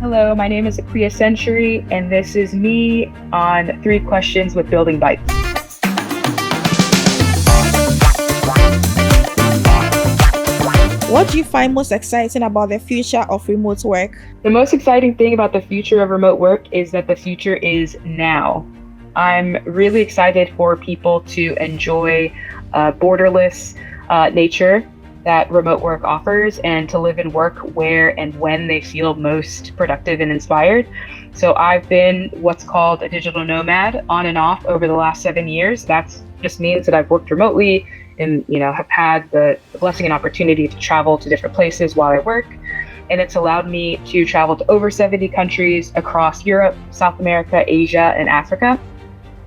Hello, my name is Akua Senchery, and this is me on 3 questions with Building Bytes. What do you find most exciting about the future of remote work? The most exciting thing about the future of remote work is that the future is now. I'm really excited for people to enjoy borderless nature that remote work offers and to live and work where and when they feel most productive and inspired. So I've been what's called a digital nomad on and off over the last 7 years. That just means that I've worked remotely and have had the blessing and opportunity to travel to different places while I work. And it's allowed me to travel to over 70 countries across Europe, South America, Asia, and Africa.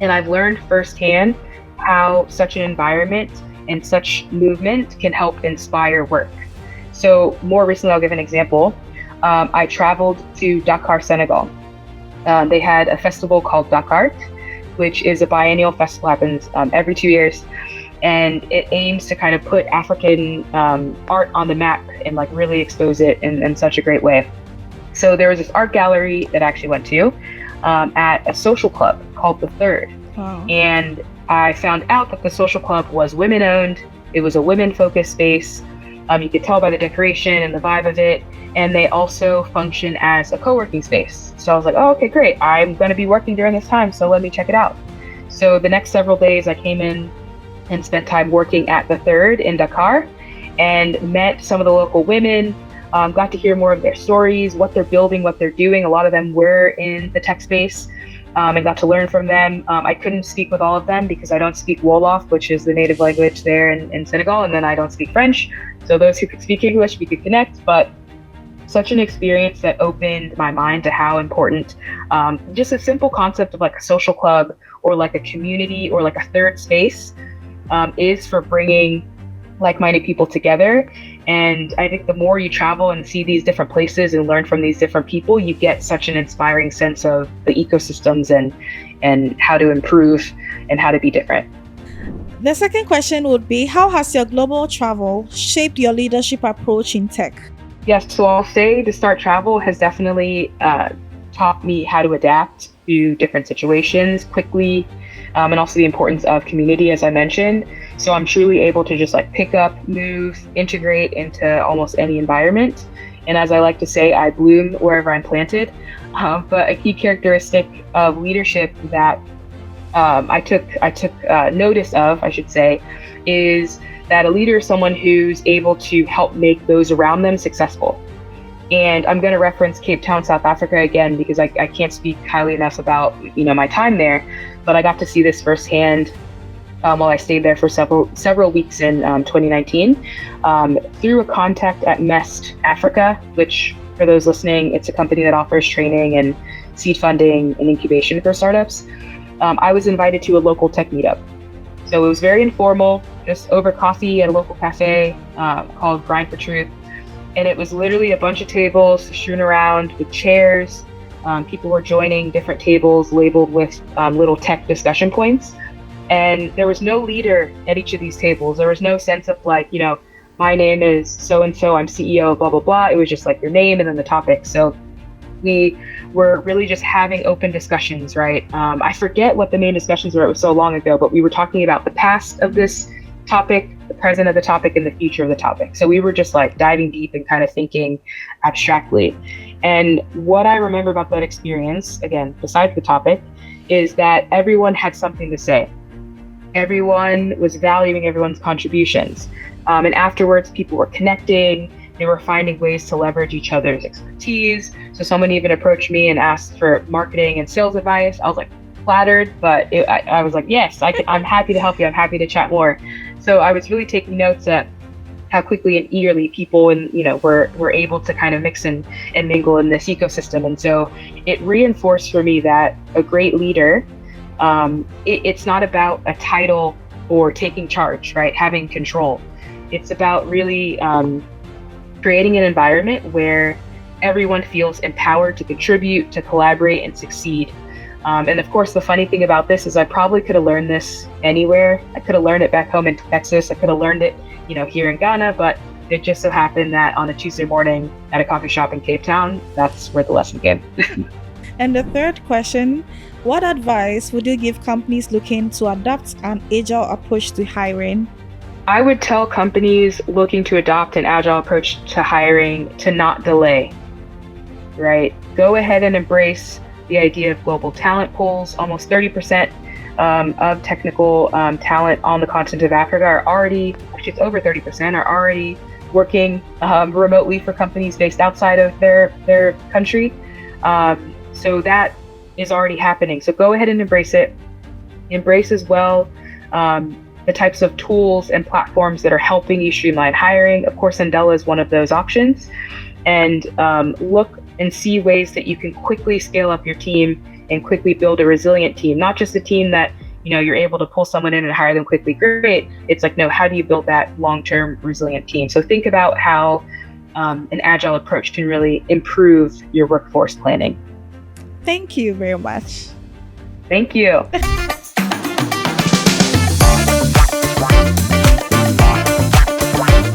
And I've learned firsthand how such an environment and such movement can help inspire work. So more recently, I'll give an example. I traveled to Dakar, Senegal. They had a festival called Dakar, which is a biennial festival, happens every 2 years. And it aims to kind of put African art on the map and like really expose it in such a great way. So there was this art gallery that I actually went to at a social club called The Third. Wow. And I found out that the social club was women owned. It was a women focused space. You could tell by the decoration and the vibe of it. And they also function as a co-working space. So I was like, oh, okay, great. I'm going to be working during this time, so let me check it out. So the next several days I came in and spent time working at The Third in Dakar and met some of the local women, got to hear more of their stories, what they're building, what they're doing. A lot of them were in the tech space. And got to learn from them. I couldn't speak with all of them because I don't speak Wolof, which is the native language there in Senegal, and then I don't speak French. So those who could speak English, we could connect. But such an experience that opened my mind to how important just a simple concept of like a social club or like a community or like a third space is for bringing like-minded people together. And I think the more you travel and see these different places and learn from these different people, you get such an inspiring sense of the ecosystems and how to improve and how to be different. The second question would be, how has your global travel shaped your leadership approach in tech? Yes, so I'll say to start travel has definitely taught me how to adapt to different situations quickly, and also the importance of community, as I mentioned. So I'm truly able to just like pick up, move, integrate into almost any environment. And as I like to say, I bloom wherever I'm planted. But a key characteristic of leadership that I took notice of, I should say, is that a leader is someone who's able to help make those around them successful. And I'm going to reference Cape Town, South Africa again, because I can't speak highly enough about my time there, but I got to see this firsthand while I stayed there for several weeks in 2019 through a contact at Mest Africa, which for those listening, it's a company that offers training and seed funding and incubation for startups. I was invited to a local tech meetup. So it was very informal, just over coffee at a local cafe called Grind for Truth. And it was literally a bunch of tables strewn around with chairs. People were joining different tables labeled with little tech discussion points. And there was no leader at each of these tables. There was no sense of like, my name is so-and-so, I'm CEO, blah, blah, blah. It was just like your name and then the topic. So we were really just having open discussions, right? I forget what the main discussions were. It was so long ago, but we were talking about the past of this topic, the present of the topic, and the future of the topic. So we were just like diving deep and kind of thinking abstractly. And what I remember about that experience, again, besides the topic, is that everyone had something to say. Everyone was valuing everyone's contributions. And afterwards, people were connecting. They were finding ways to leverage each other's expertise. So someone even approached me and asked for marketing and sales advice. I was like flattered, but I was like, yes, I'm happy to help you. I'm happy to chat more. So I was really taking notes at how quickly and eagerly people were able to kind of mix and mingle in this ecosystem. And so it reinforced for me that a great leader, it's not about a title or taking charge, right? Having control. It's about really creating an environment where everyone feels empowered to contribute, to collaborate, and succeed. And of course, the funny thing about this is I probably could have learned this anywhere. I could have learned it back home in Texas. I could have learned it, here in Ghana, but It just so happened that on a Tuesday morning at a coffee shop in Cape Town, that's where the lesson came. And the third question, what advice would you give companies looking to adopt an agile approach to hiring? I would tell companies looking to adopt an agile approach to hiring to not delay, right? Go ahead and embrace the idea of global talent pools. Almost 30% of technical talent on the continent of Africa are already, actually it's over 30%, are already working remotely for companies based outside of their country. So that is already happening. So go ahead and embrace it. Embrace as well the types of tools and platforms that are helping you streamline hiring. Of course, Andela is one of those options. And look and see ways that you can quickly scale up your team and quickly build a resilient team, not just a team that you're able to pull someone in and hire them quickly. Great. It's like, no, how do you build that long-term resilient team? So think about how an agile approach can really improve your workforce planning. Thank you very much. Thank you.